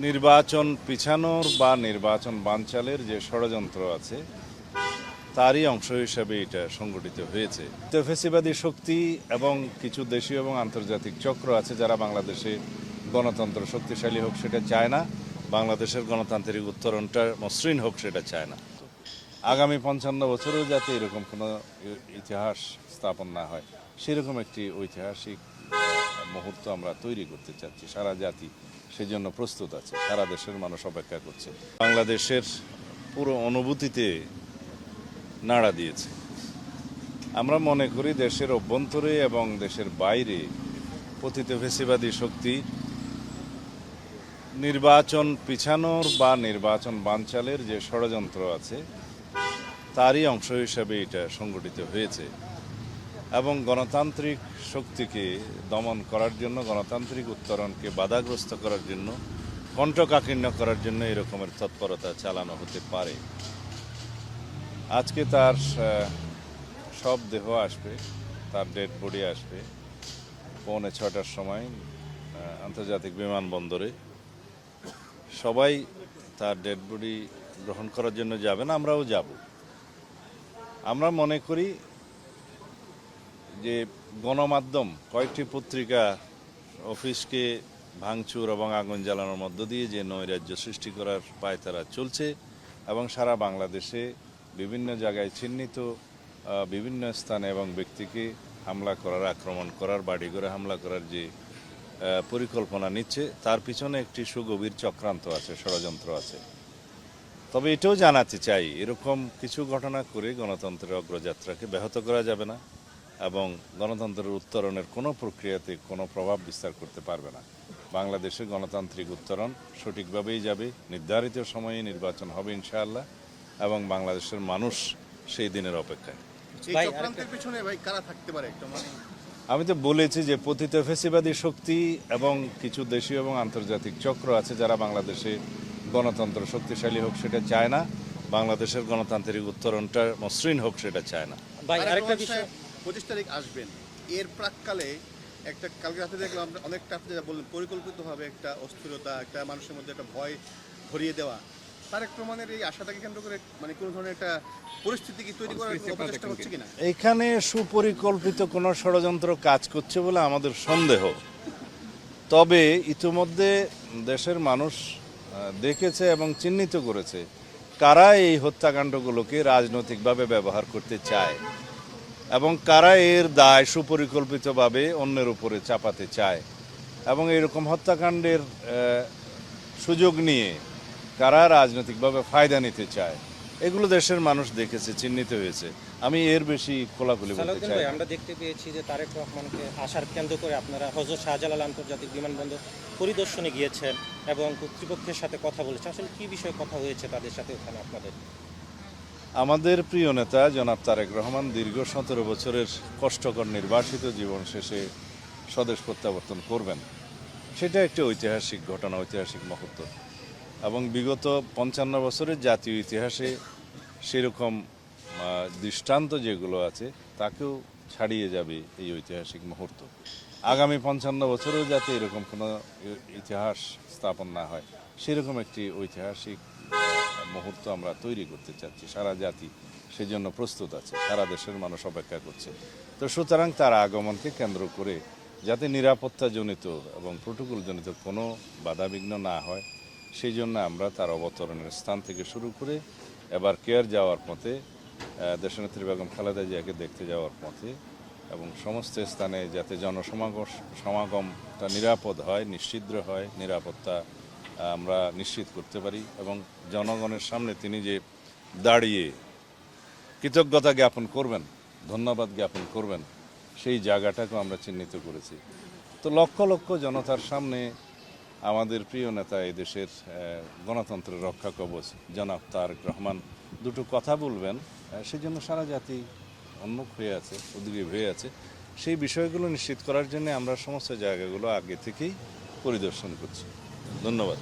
নির্বাচন পিছানোর বা নির্বাচন বানচালের যে ষড়যন্ত্র আছে তারই অংশ হিসাবে এটা সংগঠিত হয়েছে। ফ্যাসিবাদী শক্তি এবং কিছু দেশীয় এবং আন্তর্জাতিক চক্র আছে যারা বাংলাদেশে গণতন্ত্র শক্তিশালী হোক সেটা চায় না, বাংলাদেশের গণতান্ত্রিক উত্তরণটা মসৃণ হোক সেটা চায় না। আগামী 55 বছরেও যাতে এরকম কোনো ইতিহাস স্থাপন না হয় সেরকম একটি ঐতিহাসিক মুহূর্ত আমরা তৈরি করতে চাচ্ছি। সারা জাতি সেজন্য প্রস্তুত আছে, সারা দেশের মানুষ অপেক্ষা করছে। বাংলাদেশের পুরো অনুভূতিতে নাড়া দিয়েছে। আমরা মনে করি দেশের অভ্যন্তরে এবং দেশের বাইরে পতিত ফ্যাসিবাদী শক্তি নির্বাচন পিছানোর বা নির্বাচন বানচালের যে ষড়যন্ত্র আছে তারই অংশ হিসাবে এটা সংগঠিত হয়েছে এবং গণতান্ত্রিক শক্তিকে দমন করার জন্য, গণতান্ত্রিক উত্তরণকে বাধাগ্রস্ত করার জন্য, কণ্ঠকাঠিন্য করার জন্য এরকমের তৎপরতা চালানো হতে পারে। আজকে তার সব দেহ আসবে, তার ডেড বডি আসবে 6:45 সময় আন্তর্জাতিক বিমানবন্দরে। সবাই তার ডেড বডি গ্রহণ করার জন্য যাবেন, আমরাও যাব। আমরা মনে করি যে গণমাধ্যম কয়েকটি পত্রিকা অফিসকে ভাঙচুর এবং আগুন জ্বালানোর মধ্য দিয়ে যে নৈরাজ্য সৃষ্টি করার পায়তারা চলছে এবং সারা বাংলাদেশে বিভিন্ন জায়গায় চিহ্নিত বিভিন্ন স্থানে এবং ব্যক্তিকে হামলা করার, আক্রমণ করার, বাড়িঘরে হামলা করার যে পরিকল্পনা নিচ্ছে তার পিছনে একটি সুগভীর চক্রান্ত আছে, ষড়যন্ত্র আছে। তবে এটাও জানাতে চাই, এরকম কিছু ঘটনা করে গণতন্ত্রের অগ্রযাত্রাকে ব্যাহত করা যাবে না এবং গণতন্ত্রের উত্তরণের কোনো প্রক্রিয়াতে কোনো প্রভাব বিস্তার করতে পারবে না। বাংলাদেশের গণতান্ত্রিক উত্তরণ সঠিকভাবেই যাবে, নির্ধারিত সময়ে নির্বাচন হবে ইনশাআল্লাহ এবং বাংলাদেশের মানুষ সেই দিনের অপেক্ষায়। আমি তো বলেছি যে পতিত ফ্যাসিবাদী শক্তি এবং কিছু দেশীয় এবং আন্তর্জাতিক চক্র আছে যারা বাংলাদেশে গণতন্ত্র শক্তিশালী হোক সেটা চায় না, বাংলাদেশের গণতান্ত্রিক উত্তরণটা মসৃণ হোক সেটা চায় না। 25 তারিখ আসবেন, এর প্রাককালে কালকে রাতে দেখলাম অনেকটা আপনি যা বললেন পরিকল্পিতভাবে একটা অস্থিরতা, একটা মানুষের মধ্যে একটা ভয় ধরিয়ে দেওয়া, তারেক রহমানের এই আশাটাকে কেন্দ্র করে কোনো ধরনের একটা পরিস্থিতি কি তৈরি করার চেষ্টা হচ্ছে কিনা? এখানে সুপরিকল্পিত কোনো ষড়যন্ত্র কাজ করছে বলে আমাদের সন্দেহ। তবে ইতিমধ্যে দেশের মানুষ দেখেছে এবং চিহ্নিত করেছে কারা এই হত্যাকাণ্ডগুলোকে রাজনৈতিকভাবে ব্যবহার করতে চায় এবং কারা এর দায় সুপরিকল্পিতভাবে অন্যের উপরে চাপাতে চায় এবং এরকম হত্যাকাণ্ডের সুযোগ নিয়ে কারা রাজনৈতিকভাবে ফায়দা নিতে চায়, এগুলো দেশের মানুষ দেখেছে, চিহ্নিত হয়েছে। আমি এর বেশি খোলাখুলি বলতে চাই। আমরা দেখতে পেয়েছি যে তারেক রহমানকে আসার কেন্দ্র করে আপনারা হযরত শাহজালাল আন্তর্জাতিক বিমানবন্দর পরিদর্শনে গিয়েছেন এবং কর্তৃপক্ষের সাথে কথা বলেছেন। আসলে কি বিষয়ে কথা হয়েছে তাদের সাথে ওখানে আপনাদের? আমাদের প্রিয় নেতা জনাব তারেক রহমান দীর্ঘ 17 বছরের কষ্টকর নির্বাসিত জীবন শেষে স্বদেশ প্রত্যাবর্তন করবেন, সেটা একটি ঐতিহাসিক ঘটনা, ঐতিহাসিক মুহূর্ত এবং বিগত 55 বছরের জাতীয় ইতিহাসে সেরকম দৃষ্টান্ত যেগুলো আছে তাকেও ছাড়িয়ে যাবে এই ঐতিহাসিক মুহূর্ত। আগামী 55 বছরেও যাতে এরকম কোনো ইতিহাস স্থাপন না হয় সেরকম একটি ঐতিহাসিক মুহূর্ত আমরা তৈরি করতে চাচ্ছি। সারা জাতি সেজন্য প্রস্তুত আছে, সারা দেশের মানুষ অপেক্ষা করছে। তো সুতরাং তার আগমনকে কেন্দ্র করে যাতে নিরাপত্তাজনিত এবং প্রোটোকলজনিত কোনো বাধাবিঘ্ন না হয় সেই জন্য আমরা তার অবতরণের স্থান থেকে শুরু করে এবার কেয়ার যাওয়ার পথে, দেশনেত্রী বেগম খালেদা জিয়াকে দেখতে যাওয়ার পথে এবং সমস্ত স্থানে যাতে সমাগমটা নিরাপদ হয়, নিশ্চিদ্র হয়, নিরাপত্তা আমরা নিশ্চিত করতে পারি এবং জনগণের সামনে তিনি যে দাঁড়িয়ে কৃতজ্ঞতা জ্ঞাপন করবেন, ধন্যবাদ জ্ঞাপন করবেন, সেই জায়গাটাকেও আমরা চিহ্নিত করেছি। তো লক্ষ লক্ষ জনতার সামনে আমাদের প্রিয় নেতা এই দেশের গণতন্ত্রের রক্ষা কবচ জনাব তারেক রহমান দুটো কথা বলবেন, সেই জন্য সারা জাতি উন্মুখ হয়ে আছে, উদ্গ্রীব হয়ে আছে। সেই বিষয়গুলো নিশ্চিত করার জন্য আমরা সমস্ত জায়গাগুলো আগে থেকেই পরিদর্শন করছি। ধন্যবাদ।